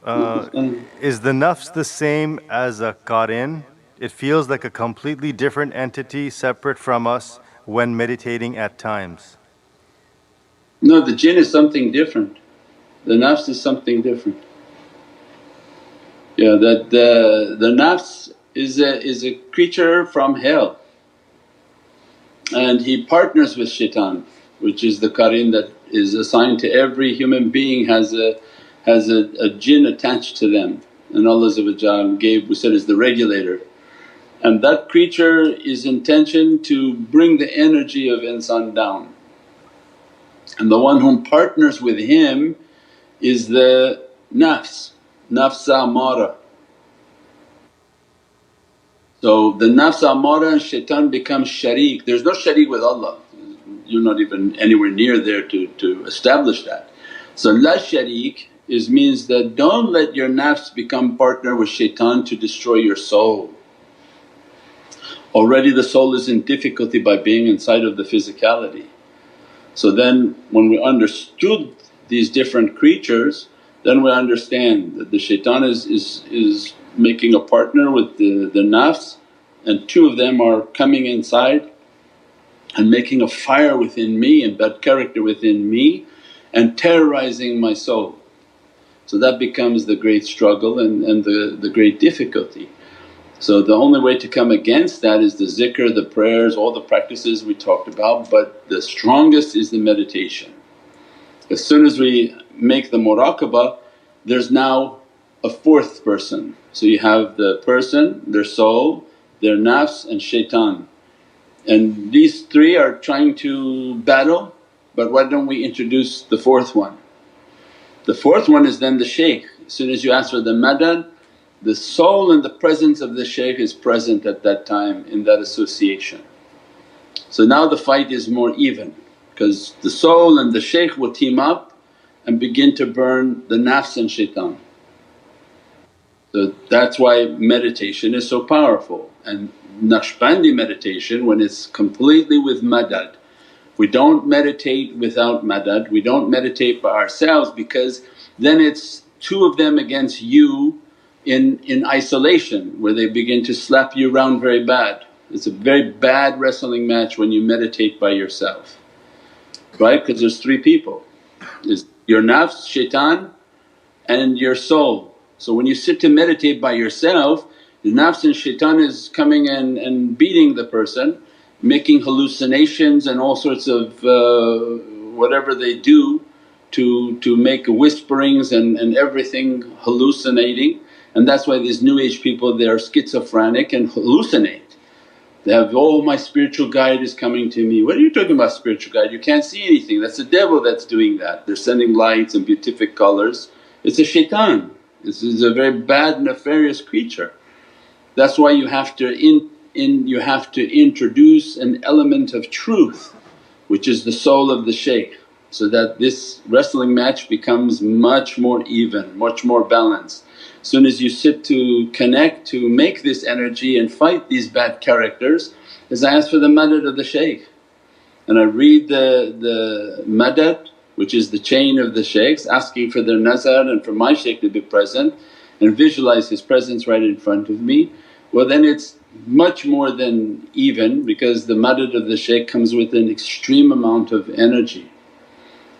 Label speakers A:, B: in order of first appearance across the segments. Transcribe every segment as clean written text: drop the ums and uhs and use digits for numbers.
A: Uh, is the nafs the same as a qarin? It feels like a completely different entity separate from us when meditating at times.
B: No, the jinn is something different, the nafs is something different. Yeah, that the nafs is a creature from hell and he partners with shaitan, which is the qarin that is assigned to every human being, has a jinn attached to them, and Allah gave, we said, is the regulator. And that creature is intention to bring the energy of insan down, and the one whom partners with him is the nafs, nafsa amara. So the nafs amara and shaitan becomes shareek. There's no shareek with Allah, you're not even anywhere near there to establish that. So la shareek means that don't let your nafs become partner with shaitan to destroy your soul. Already the soul is in difficulty by being inside of the physicality. So then when we understood these different creatures, then we understand that the shaitan is making a partner with the nafs, and two of them are coming inside and making a fire within me and bad character within me and terrorizing my soul. So that becomes the great struggle and the great difficulty. So the only way to come against that is the zikr, the prayers, all the practices we talked about, but the strongest is the meditation. As soon as we make the muraqabah, there's now a fourth person. So you have the person, their soul, their nafs and shaitan. And these three are trying to battle, but why don't we introduce the fourth one? The fourth one is then the shaykh. As soon as you ask for the madad, the soul and the presence of the shaykh is present at that time in that association. So now the fight is more even, because the soul and the shaykh will team up and begin to burn the nafs and shaitan. So that's why meditation is so powerful. And Naqshbandi meditation, when it's completely with madad, we don't meditate without madad, we don't meditate by ourselves, because then it's two of them against you in isolation where they begin to slap you around very bad. It's a very bad wrestling match when you meditate by yourself, right? Because there's three people, is your nafs, shaitan and your soul. So when you sit to meditate by yourself, the nafs and shaitan is coming and beating the person, making hallucinations and all sorts of whatever they do to make whisperings and everything hallucinating. And that's why these new age people, they are schizophrenic and hallucinate. They have, oh my spiritual guide is coming to me. What are you talking about spiritual guide? You can't see anything, that's the devil that's doing that. They're sending lights and beatific colours. It's a shaitan, this is a very bad nefarious creature. That's why you have to you have to introduce an element of truth, which is the soul of the shaykh, so that this wrestling match becomes much more even, much more balanced. Soon as you sit to connect to make this energy and fight these bad characters, is I ask for the madad of the shaykh and I read the madad, which is the chain of the shaykhs, asking for their nazar and for my shaykh to be present and visualize his presence right in front of me. Well then it's much more than even, because the madad of the shaykh comes with an extreme amount of energy,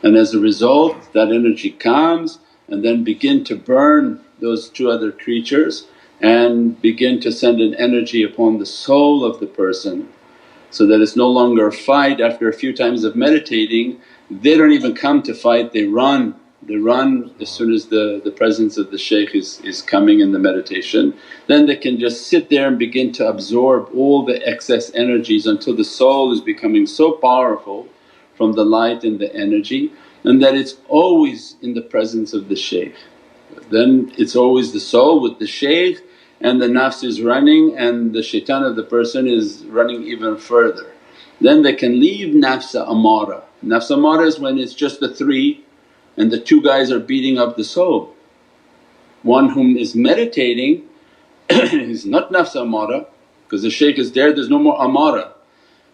B: and as a result that energy comes and then begin to burn those two other creatures and begin to send an energy upon the soul of the person, so that it's no longer a fight. After a few times of meditating they don't even come to fight, they run as soon as the presence of the shaykh is coming in the meditation. Then they can just sit there and begin to absorb all the excess energies until the soul is becoming so powerful from the light and the energy, and that it's always in the presence of the shaykh. Then it's always the soul with the shaykh and the nafs is running and the shaitan of the person is running even further. Then they can leave nafsa amara. Nafsa amara is when it's just the three and the two guys are beating up the soul. One whom is meditating is not nafsa amara, because the shaykh is there's no more amara.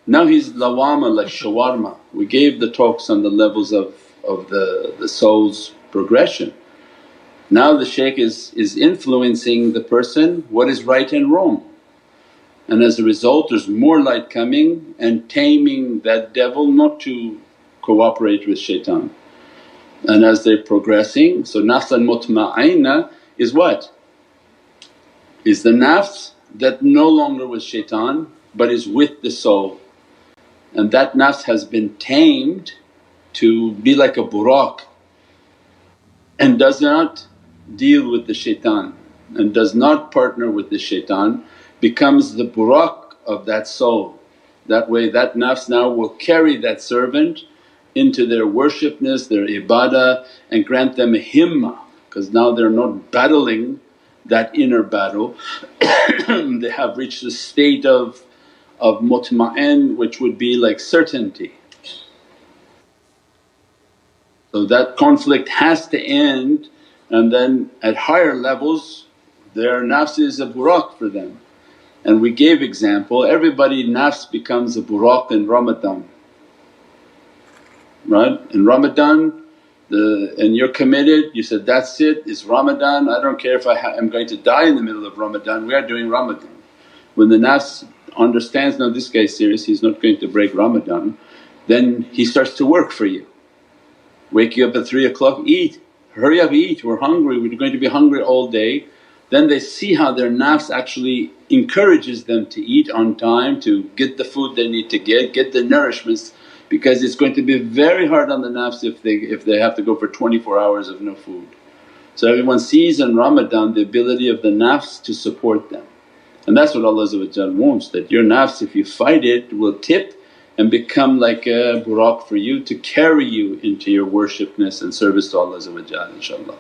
B: Now he's lawama, like shawarma. We gave the talks on the levels of the soul's progression. Now the shaykh is influencing the person what is right and wrong, and as a result there's more light coming and taming that devil not to cooperate with shaitan. And as they're progressing, so nafsan mutma'inna is what? Is the nafs that no longer with shaitan but is with the soul, and that nafs has been tamed to be like a buraq and does not deal with the shaitan and does not partner with the shaitan, becomes the buraq of that soul. That way that nafs now will carry that servant into their worshipness, their ibadah, and grant them a himmah, because now they're not battling that inner battle they have reached a state of mutma'in, which would be like certainty. So that conflict has to end, and then at higher levels their nafs is a buraq for them. And we gave example, everybody nafs becomes a buraq in Ramadan, right? In Ramadan and you're committed, you said, that's it's Ramadan, I don't care if I'm going to die in the middle of Ramadan, we are doing Ramadan. When the nafs understands, no, this guy's serious, he's not going to break Ramadan, then he starts to work for you. Wake you up at 3 o'clock, eat, hurry up eat, we're hungry, we're going to be hungry all day. Then they see how their nafs actually encourages them to eat on time, to get the food they need to get the nourishments, because it's going to be very hard on the nafs if they have to go for 24 hours of no food. So everyone sees in Ramadan the ability of the nafs to support them, and that's what Allah wants, that your nafs if you fight it will tip and become like a buraq for you to carry you into your worshipness and service to Allah inshaAllah.